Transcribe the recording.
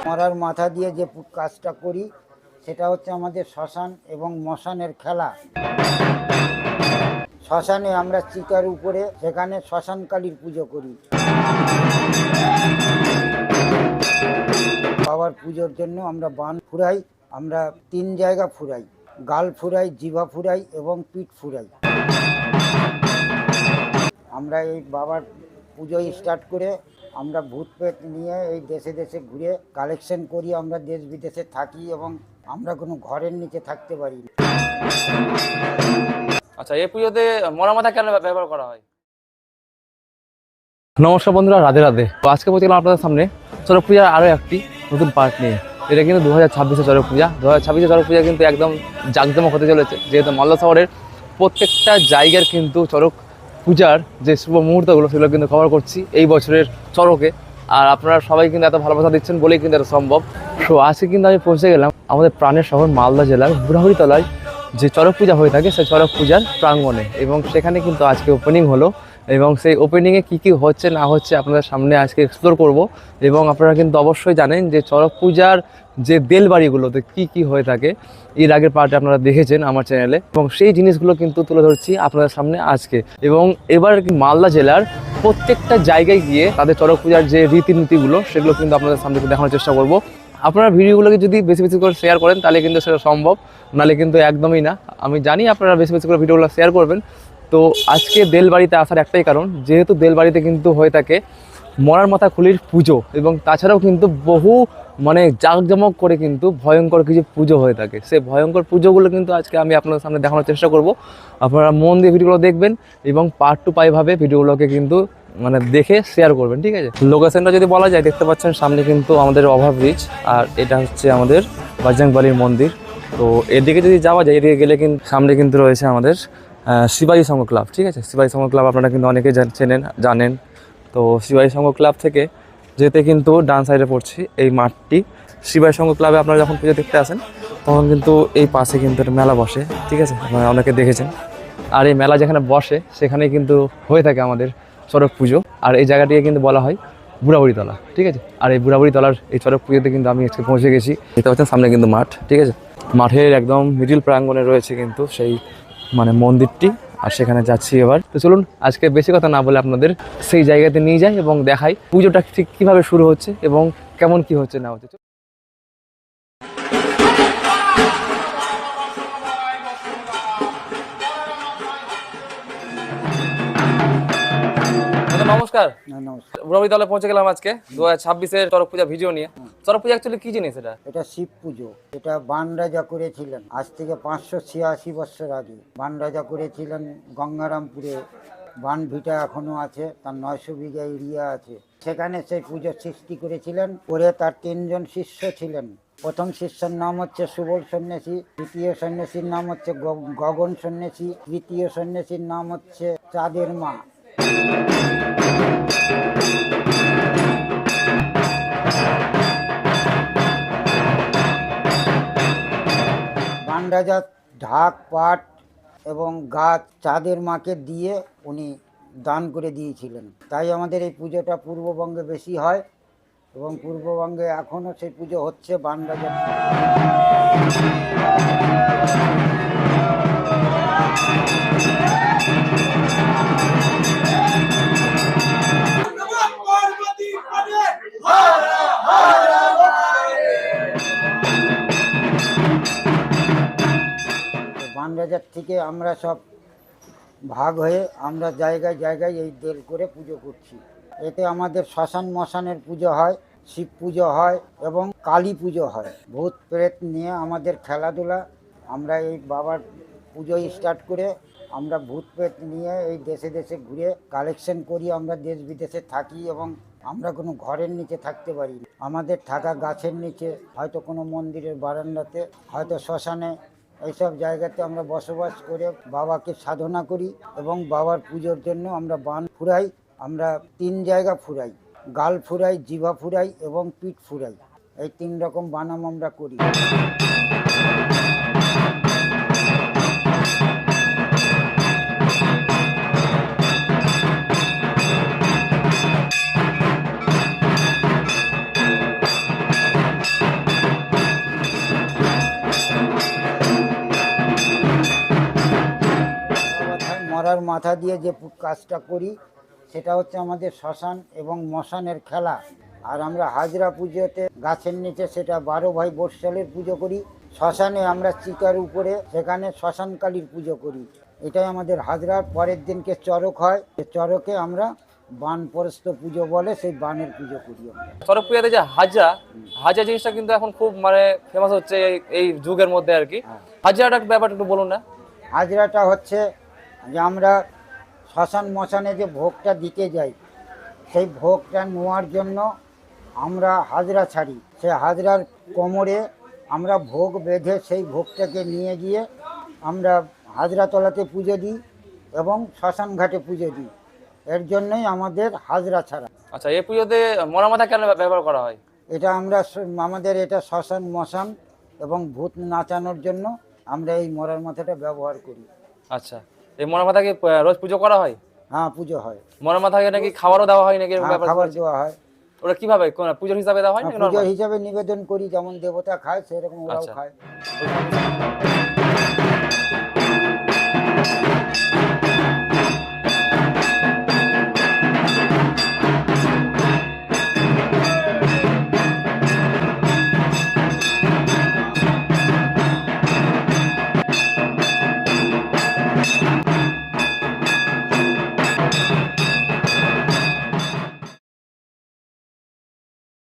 মরার মাথা দিয়ে যে কাজটা করি সেটা হচ্ছে আমাদের শ্মশান এবং মশানের খেলা। শ্মশানে আমরা চিতার উপরে সেখানে শ্মশান কালীর পুজো করি। বাবার পুজোর জন্য আমরা বান ফুরাই, আমরা 3 জায়গা ফুরাই, গাল ফুরাই, জিভা ফুরাই এবং পিঠ ফুরাই। আমরা এই বাবার পুজো স্টার্ট করে আমরা ভূত প্রেত নিয়ে এই দেশে দেশে ঘুরে কালেকশন করি। আমরা দেশ বিদেশে থাকি এবং আমরা কোনো ঘরের নিচে থাকতে পারি না। আচ্ছা, এই পুজোতে মরা মাথা কেন ব্যবহার করা হয়? নমস্কার বন্ধুরা, রাধে রাধে। তো আজকে পৌঁছলাম আপনাদের সামনে চড়ক পূজার আরও একটি নতুন পার্ট নিয়ে। এটা কিন্তু 2026-এ চড়ক পূজা। 2026-এ চড়ক পূজা কিন্তু একদম জাঁকজমক হতে চলেছে, যেহেতু মালদা শহরের প্রত্যেকটা জায়গার কিন্তু চড়ক পূজার যে শুভ মুহূর্তগুলো সেগুলো কিন্তু কভার করছি এই বছরের চড়কে। আর আপনারা সবাই কিন্তু এত ভালোবাসা দিচ্ছেন বলেই কিন্তু এটা সম্ভব। সো আজকে কিন্তু আমি পৌঁছে গেলাম আমাদের প্রাণের শহর মালদা জেলার বুড়াবুড়িতলায় যে চড়ক পূজা হয়ে থাকে সেই চড়ক পূজার প্রাঙ্গণে, এবং সেখানে কিন্তু আজকে ওপেনিং হলো। এবং সেই ওপেনিংয়ে কী কী হচ্ছে না হচ্ছে আপনাদের সামনে আজকে এক্সপ্লোর করব। এবং আপনারা কিন্তু অবশ্যই জানেন যে চড়ক পূজার যে দেলবাড়িগুলোতে কী কী হয়ে থাকে এর আগের পার্টে আপনারা দেখেছেন আমার চ্যানেলে, এবং সেই জিনিসগুলো কিন্তু তুলে ধরছি আপনাদের সামনে আজকে। এবং এবার মালদা জেলার প্রত্যেকটা জায়গায় গিয়ে তাদের চড়ক পূজার যে রীতিনীতিগুলো সেগুলো কিন্তু আপনাদের সামনে দেখানোর চেষ্টা করব। আপনারা ভিডিওগুলোকে যদি বেশি বেশি করে শেয়ার করেন তাহলে কিন্তু সেটা সম্ভব, নাহলে কিন্তু একদমই না। আমি জানি আপনারা বেশি বেশি করে ভিডিওগুলো শেয়ার করবেন। তো আজকে দেলবাড়িতে আসার একটাই কারণ, যেহেতু দেলবাড়িতে কিন্তু হয়ে থাকে মরার মাথা খুলির পুজো, এবং তাছাড়াও কিন্তু বহু জাঁকজমক করে কিন্তু ভয়ঙ্কর কিছু পুজো হয়ে থাকে। সেই ভয়ঙ্কর পুজোগুলো কিন্তু আজকে আমি আপনাদের সামনে দেখানোর চেষ্টা করব। আপনারা মন দিয়ে ভিডিওগুলো দেখবেন এবং পার্ট টু পাইভাবে ভিডিওগুলোকে কিন্তু দেখে শেয়ার করবেন, ঠিক আছে? লোকেশনটা যদি বলা যায়, দেখতে পাচ্ছেন সামনে কিন্তু আমাদের ওভারব্রিজ, আর এটা হচ্ছে আমাদের বজরংবলীর মন্দির। তো এদিকে যদি যাওয়া যায়, এদিকে গেলে কিন্তু সামনে কিন্তু রয়েছে আমাদের শিবাজি সংঘ ক্লাব, ঠিক আছে? শিবাজি সংঘ ক্লাব আপনারা কিন্তু অনেকেই জানেন। তো শিবাজি সংঘ ক্লাব থেকে যেতে কিন্তু ডান সাইডে পড়ছে এই মাঠটি। শিবাজি সংঘ ক্লাবে আপনারা যখন পুজো দেখতে আসেন তখন কিন্তু এই পাশে কিন্তু একটা মেলা বসে, ঠিক আছে? আপনারা অনেকে দেখেছেন। আর এই মেলা যেখানে বসে সেখানেই কিন্তু হয়ে থাকে আমাদের চড়ক পুজো। আর এই জায়গাটিকে কিন্তু বলা হয় বুড়াবুড়িতলা, ঠিক আছে? আর এই বুড়াবুড়িতলার এই চড়ক পুজোতে কিন্তু আমি আজকে পৌঁছে গেছি। দেখতে পাচ্ছেন সামনে কিন্তু মাঠ, ঠিক আছে? মাঠের একদম মিডিল প্রাঙ্গণে রয়েছে কিন্তু সেই মন্দিরটি, আর সেখানে যাচ্ছি এবার। তো চলুন আজকে বেশি কথা না বলে আপনাদের সেই জায়গাতে নিয়ে যাই এবং দেখাই পুজোটা ঠিক কীভাবে শুরু হচ্ছে এবং কেমন কি হচ্ছে না হচ্ছে। নমস্কার। নমস্কার। বুড়াবুড়িতলায় পৌঁছে গেলাম আজকে 2026-এর চড়ক পূজা ভিডিও নিয়ে। চড়ক পূজা অ্যাকচুয়ালি কি জিনিস? এটা শিব পুজো। এটা বান রাজা করেছিলেন আজ থেকে 586 বছর আগে। বান রাজা করেছিলেন গঙ্গারামপুরে। বান ভিটা এখনো আছে, তার 900 বিঘা এরিয়া আছে। সেখানে সেই পুজো সৃষ্টি করেছিলেন। পরে তার 3 জন শিষ্য ছিলেন। প্রথম শিষ্যের নাম হচ্ছে সুবল সন্ন্যাসী, দ্বিতীয় সন্ন্যাসীর নাম হচ্ছে গগন সন্ন্যাসী, তৃতীয় সন্ন্যাসীর নাম হচ্ছে চাঁদের মা। বান রাজা ঢাক, পাট এবং গাছ চাঁদের মাকে দিয়ে উনি দান করে দিয়েছিলেন। তাই আমাদের এই পুজোটা পূর্ববঙ্গে বেশি হয়, এবং পূর্ববঙ্গে এখনও সেই পুজো হচ্ছে বান রাজা। বান রাজার থেকে আমরা সব ভাগ হয়ে আমরা জায়গায় জায়গায় এই দেল করে পুজো করছি। এতে আমাদের শ্মশান মশানের পুজো হয়, শিব পুজো হয় এবং কালী পুজো হয়। ভূত প্রেত নিয়ে আমাদের খেলাধুলা। আমরা এই বাবার পুজো স্টার্ট করে আমরা ভূত প্রেত নিয়ে এই দেশে দেশে ঘুরে কালেকশন করি। আমরা দেশ বিদেশে থাকি এবং আমরা কোনো ঘরের নিচে থাকতে পারি না। আমাদের থাকা গাছের নিচে, হয়তো কোনো মন্দিরের বারান্দাতে, হয়তো শ্মশানে, এইসব জায়গাতে আমরা বসবাস করে বাবাকে সাধনা করি। এবং বাবার পুজোর জন্য আমরা বান ফুরাই, আমরা 3 জায়গা ফুরাই, গাল ফুরাই, জিভা ফুরাই এবং পিঠ ফুরাই। এই 3 রকম বানাম আমরা করি। মাথা দিয়ে যে কাজটা করি সেটা হচ্ছে আমাদের শ্মশান এবং মশানের খেলা। আর আমরা হাজরা পুজোতে গাছের নিচে সেটা 12 ভাই বর্ষালের পুজো করি। শ্মশানে আমরা চিতার উপরে সেখানে শ্মশান কালীর পুজো করি। এটাই আমাদের হাজরার। পরের দিনকে চড়ক হয়, চড়কে আমরা বানপরস্ত পুজো বলে, সেই বানের পুজো করি আমরা। চড়ক পূজাতে যে হাজরা, হাজরা জিনিসটা কিন্তু এখন খুব মানে ফেমাস হচ্ছে এই যুগের মধ্যে আর কি। হাজরাটার ব্যাপারটা একটু বলুন না। হাজরাটা হচ্ছে যে আমরা শ্মশান মশানে যে ভোগটা দিতে যাই, সেই ভোগটা নেওয়ার জন্য আমরা হাজরা ছাড়ি। সেই হাজরার কোমরে আমরা ভোগ বেঁধে সেই ভোগটাকে নিয়ে গিয়ে আমরা হাজরাতলাতে পুজো দিই এবং শ্মশান ঘাটে পুজো দিই। এর জন্যই আমাদের হাজরা ছাড়া। আচ্ছা, এই পুজোতে মরা মাথা কেন ব্যবহার করা হয়? এটা আমরা আমাদের এটা শ্মশান মশান এবং ভূত নাচানোর জন্য আমরা এই মরার মাথাটা ব্যবহার করি। আচ্ছা, এই মরা মাথাকে রোজ পুজো করা হয়? হ্যাঁ, পুজো হয়। মরা মাথাকে নাকি খাবারও দেওয়া হয় নাকি? এরকম হ্যাঁ, ব্যাপার খাবার আছে? দেওয়া হয়। ওটা কিভাবে কোন পুজোর হিসাবে দেওয়া হয় নাকি পুজো নরমাল? হিসাবে নিবেদন করি, যেমন দেবতা খায় সেরকম ওরাও আচ্ছা। খায়।